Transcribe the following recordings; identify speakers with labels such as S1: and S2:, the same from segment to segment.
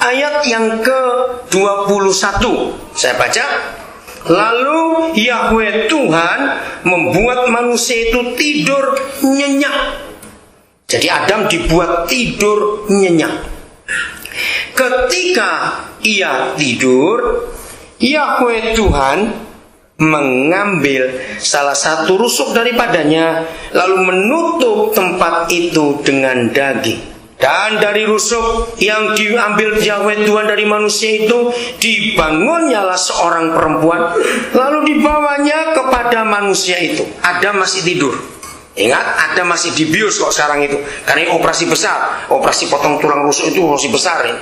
S1: ayat yang ke-21. Saya baca. Lalu Yahweh Tuhan membuat manusia itu tidur nyenyak. Jadi Adam dibuat tidur nyenyak. Ketika ia tidur, Yahweh Tuhan mengambil salah satu rusuk daripadanya, lalu menutup tempat itu dengan daging. Dan dari rusuk yang diambil Yahweh Tuhan dari manusia itu, dibangunnyalah seorang perempuan, lalu dibawanya kepada manusia itu. Adam masih tidur. Ingat, Adam masih dibius kok sekarang itu, karena ini operasi besar. Operasi potong tulang rusuk itu operasi besar ini.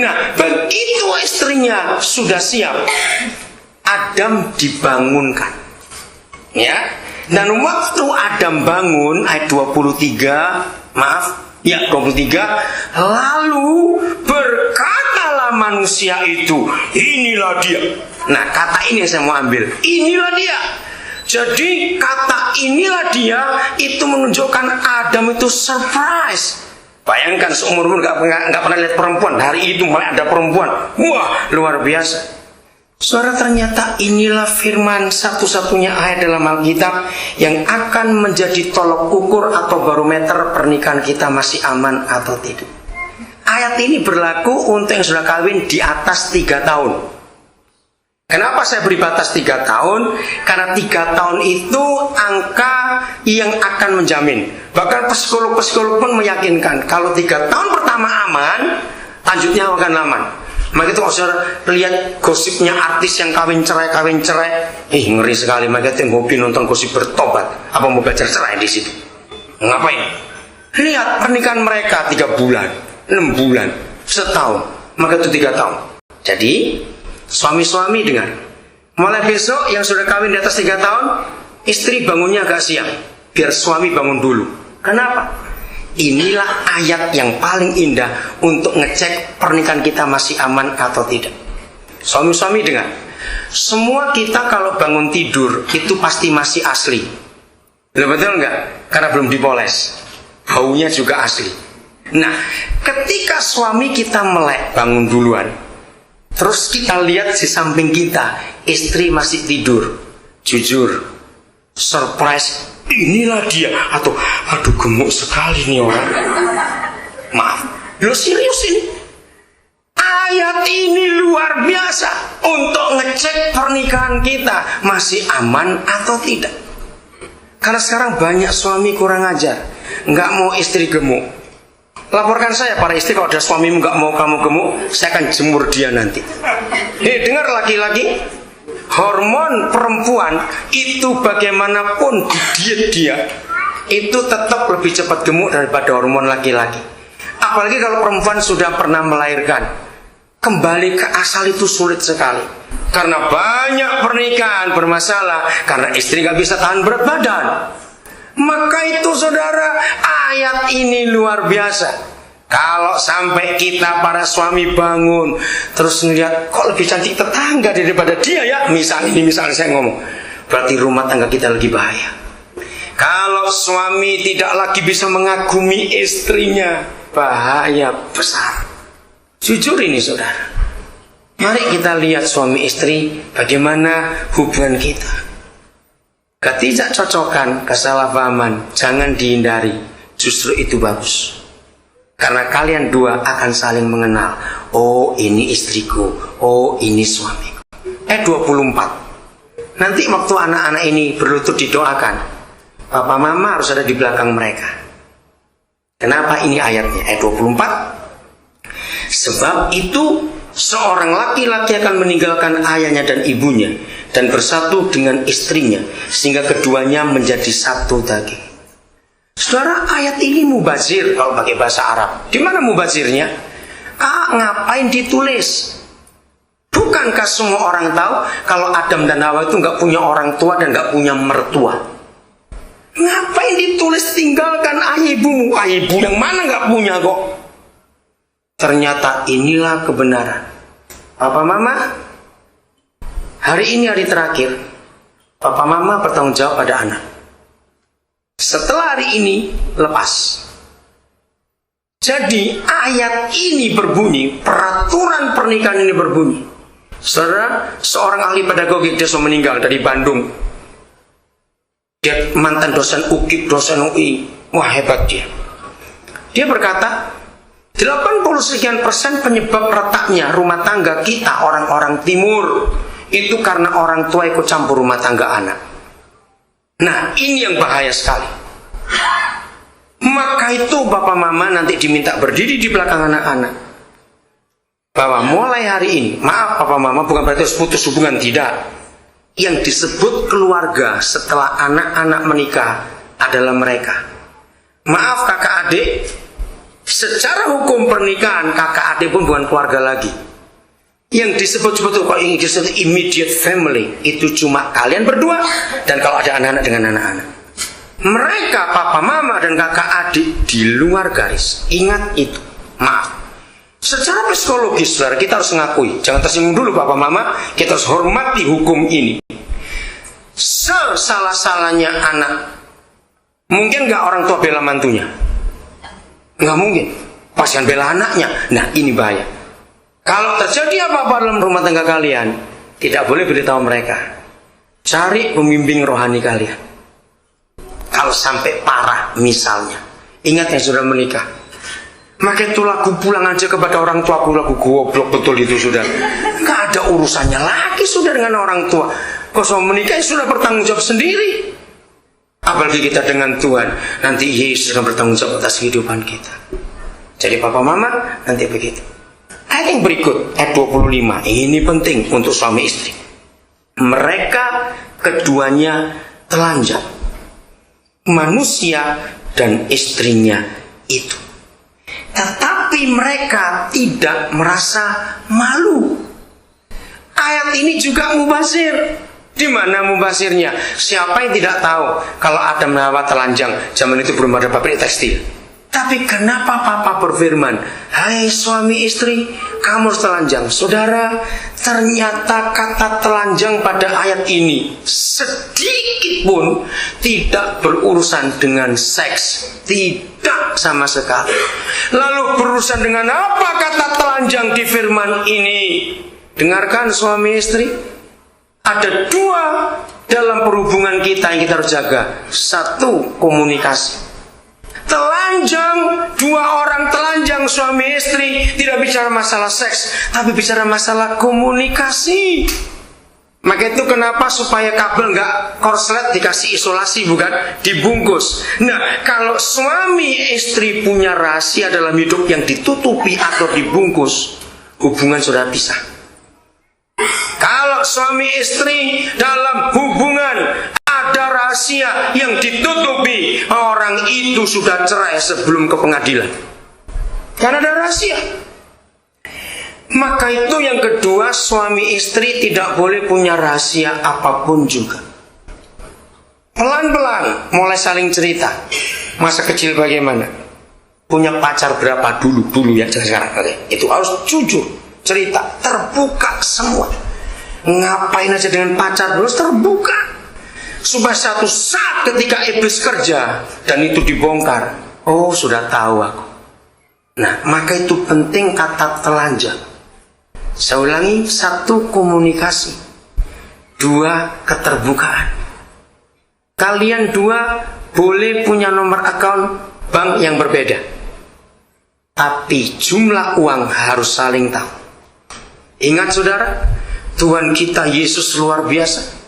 S1: Nah, begitu istrinya sudah siap, Adam dibangunkan. Ya. Dan waktu Adam bangun, ayat 23, Ya 23, lalu berkatalah manusia itu, inilah dia. Nah, kata ini yang saya mau ambil, inilah dia. Jadi kata inilah dia itu menunjukkan Adam itu surprise. Bayangkan seumur-umur gak pernah lihat perempuan, hari itu mulai ada perempuan. Wah, luar biasa. Saudara, ternyata inilah firman satu-satunya ayat dalam Alkitab yang akan menjadi tolok ukur atau barometer pernikahan kita masih aman atau tidak. Ayat ini berlaku untuk yang sudah kawin di atas 3 tahun. Kenapa saya beri batas 3 tahun? Karena 3 tahun itu angka yang akan menjamin. Bahkan psikolog-psikolog pun meyakinkan kalau 3 tahun pertama aman, lanjutnya akan aman. Maka itu kalau saudara lihat gosipnya artis yang kawin cerai, ngeri sekali. Maka itu yang hobi nonton gosip bertobat. Apa mau belajar cerai di situ? Ngapain? Lihat pernikahan mereka 3 bulan, 6 bulan, setahun. Maka itu 3 tahun. Jadi suami-suami dengar. Mulai besok yang sudah kawin di atas 3 tahun, istri bangunnya agak siang, biar suami bangun dulu. Kenapa? Inilah ayat yang paling indah untuk ngecek pernikahan kita masih aman atau tidak. Suami-suami dengar. Semua kita kalau bangun tidur itu pasti masih asli. Betul enggak? Karena belum dipoles. Baunya juga asli. Nah, ketika suami kita melek bangun duluan, terus kita lihat di samping kita istri masih tidur, jujur, surprise, inilah dia. Atau aduh gemuk sekali nih orang. Maaf, lo serius ini? Ayat ini luar biasa untuk ngecek pernikahan kita masih aman atau tidak. Karena sekarang banyak suami kurang ajar, nggak mau istri gemuk. Laporkan saya para istri, kalau ada suamimu nggak mau kamu gemuk, saya akan jemur dia nanti. Dengar laki-laki, hormon perempuan itu bagaimanapun diet dia itu tetap lebih cepat gemuk daripada hormon laki-laki. Apalagi kalau perempuan sudah pernah melahirkan, kembali ke asal itu sulit sekali. Karena banyak pernikahan bermasalah karena istri gak bisa tahan berat badan. Maka itu saudara, ayat ini luar biasa. Kalau sampai kita para suami bangun terus ngeliat kok lebih cantik tetangga daripada dia ya, misalnya saya ngomong, berarti rumah tangga kita lagi bahaya. Kalau suami tidak lagi bisa mengagumi istrinya, bahaya besar. Jujur ini saudara. Mari kita lihat suami istri bagaimana hubungan kita. Ketidakcocokan, kesalahpahaman jangan dihindari, justru itu bagus. Karena kalian dua akan saling mengenal. Oh ini istriku, oh ini suamiku. 24. Nanti waktu anak-anak ini berlutut didoakan, papa mama harus ada di belakang mereka. Kenapa ini ayatnya? 24. Sebab itu seorang laki-laki akan meninggalkan ayahnya dan ibunya dan bersatu dengan istrinya sehingga keduanya menjadi satu daging. Saudara, ayat ini mubazir kalau pakai bahasa Arab. Di mana mubazirnya? Ngapain ditulis? Bukankah semua orang tahu kalau Adam dan Hawa itu nggak punya orang tua dan nggak punya mertua? Ngapain ditulis tinggalkan ayah ibumu? Ayah ibu yang mana nggak punya kok? Ternyata inilah kebenaran. Papa mama, hari ini hari terakhir. Papa mama bertanggung jawab pada anak. Setelah hari ini lepas. Jadi ayat ini berbunyi peraturan pernikahan ini berbunyi. Saudara, seorang ahli pedagogik dia sudah meninggal dari Bandung. Dia mantan dosen UKIP, dosen UI. Wah, hebat dia. Dia berkata, 80% penyebab retaknya rumah tangga kita orang-orang timur itu karena orang tua ikut campur rumah tangga anak. Nah, ini yang bahaya sekali. Maka itu bapak mama nanti diminta berdiri di belakang anak-anak, bahwa mulai hari ini, maaf bapak mama, bukan berarti harus putus hubungan, tidak. Yang disebut keluarga setelah anak-anak menikah adalah mereka. Maaf kakak adik, secara hukum pernikahan kakak adik pun bukan keluarga lagi. Yang disebut-sebut kalau ingin disebut immediate family itu cuma kalian berdua, dan kalau ada anak-anak dengan anak-anak. Mereka papa mama dan kakak adik di luar garis. Ingat itu. Maaf. Secara psikologis saudara, kita harus mengakui, jangan tersinggung dulu papa mama, kita harus hormati hukum ini. Sesalah-salahnya anak, mungkin gak orang tua bela mantunya? Nggak mungkin. Pasti bela anaknya. Nah, ini bahaya. Kalau terjadi apa-apa dalam rumah tangga kalian, tidak boleh beritahu mereka. Cari pembimbing rohani kalian. Kalau sampai parah misalnya, ingat yang sudah menikah, maka itu lagu pulang aja kepada orang tua, aku lagu goblok betul itu sudah. Nggak ada urusannya lagi sudah dengan orang tua. Kalau sudah menikah sudah bertanggung jawab sendiri. Apalagi kita dengan Tuhan, nanti Yesus akan bertanggung jawab atas kehidupan kita. Jadi papa mama nanti begitu. Ayat yang berikut, ayat 25, ini penting untuk suami istri. Mereka keduanya telanjang, manusia dan istrinya itu. Tetapi mereka tidak merasa malu. Ayat ini juga mubazir. Di mana mubazirnya? Siapa yang tidak tahu kalau Adam dan Hawa telanjang? Zaman itu belum ada pabrik tekstil. Tapi kenapa Papa berfirman, hai suami istri, kamu harus telanjang. Saudara, ternyata kata telanjang pada ayat ini sedikit pun tidak berurusan dengan seks. Tidak sama sekali. Lalu berurusan dengan apa kata telanjang di firman ini? Dengarkan suami istri. Ada dua dalam perhubungan kita yang kita harus jaga. Satu, komunikasi. Telanjang, dua orang telanjang suami istri tidak bicara masalah seks, tapi bicara masalah komunikasi. Maka itu kenapa supaya kabel nggak korslet dikasih isolasi, bukan dibungkus. Nah, kalau suami istri punya rahasia dalam hidup yang ditutupi atau dibungkus, hubungan sudah pisah. Kalau suami istri dalam hubungan ada rahasia yang ditutupi, orang itu sudah cerai sebelum ke pengadilan. Karena ada rahasia. Maka itu yang kedua, suami istri tidak boleh punya rahasia apapun juga. Pelan-pelan mulai saling cerita. Masa kecil bagaimana? Punya pacar berapa dulu ya sekarang. Itu harus jujur, cerita, terbuka semua. Ngapain aja dengan pacar terus terbuka. Supaya satu saat ketika iblis kerja dan itu dibongkar, oh sudah tahu aku. Nah, maka itu penting kata telanjang. Saya ulangi, satu komunikasi, dua keterbukaan. Kalian dua boleh punya nomor akun bank yang berbeda, tapi jumlah uang harus saling tahu. Ingat saudara, Tuhan kita Yesus luar biasa.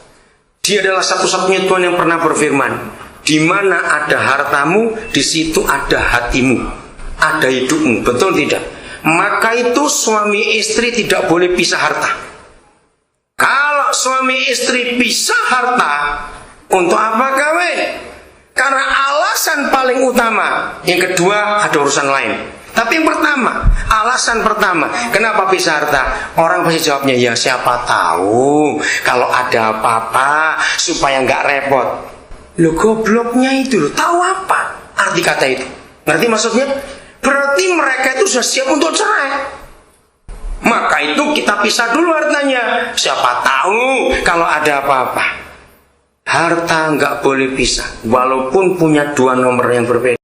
S1: Dia adalah satu-satunya Tuhan yang pernah berfirman, di mana ada hartamu, di situ ada hatimu, ada hidupmu. Betul tidak? Maka itu suami istri tidak boleh pisah harta. Kalau suami istri pisah harta, untuk apa kawin? Karena alasan paling utama. Yang kedua ada urusan lain. Tapi yang pertama, alasan pertama, kenapa pisah harta? Orang pasti jawabnya, ya siapa tahu kalau ada apa-apa supaya nggak repot. Loh, gobloknya itu loh, tahu apa arti kata itu? Ngerti maksudnya? Berarti mereka itu sudah siap untuk cerai. Maka itu kita pisah dulu hartanya. Siapa tahu kalau ada apa-apa. Harta nggak boleh pisah, walaupun punya dua nomor yang berbeda.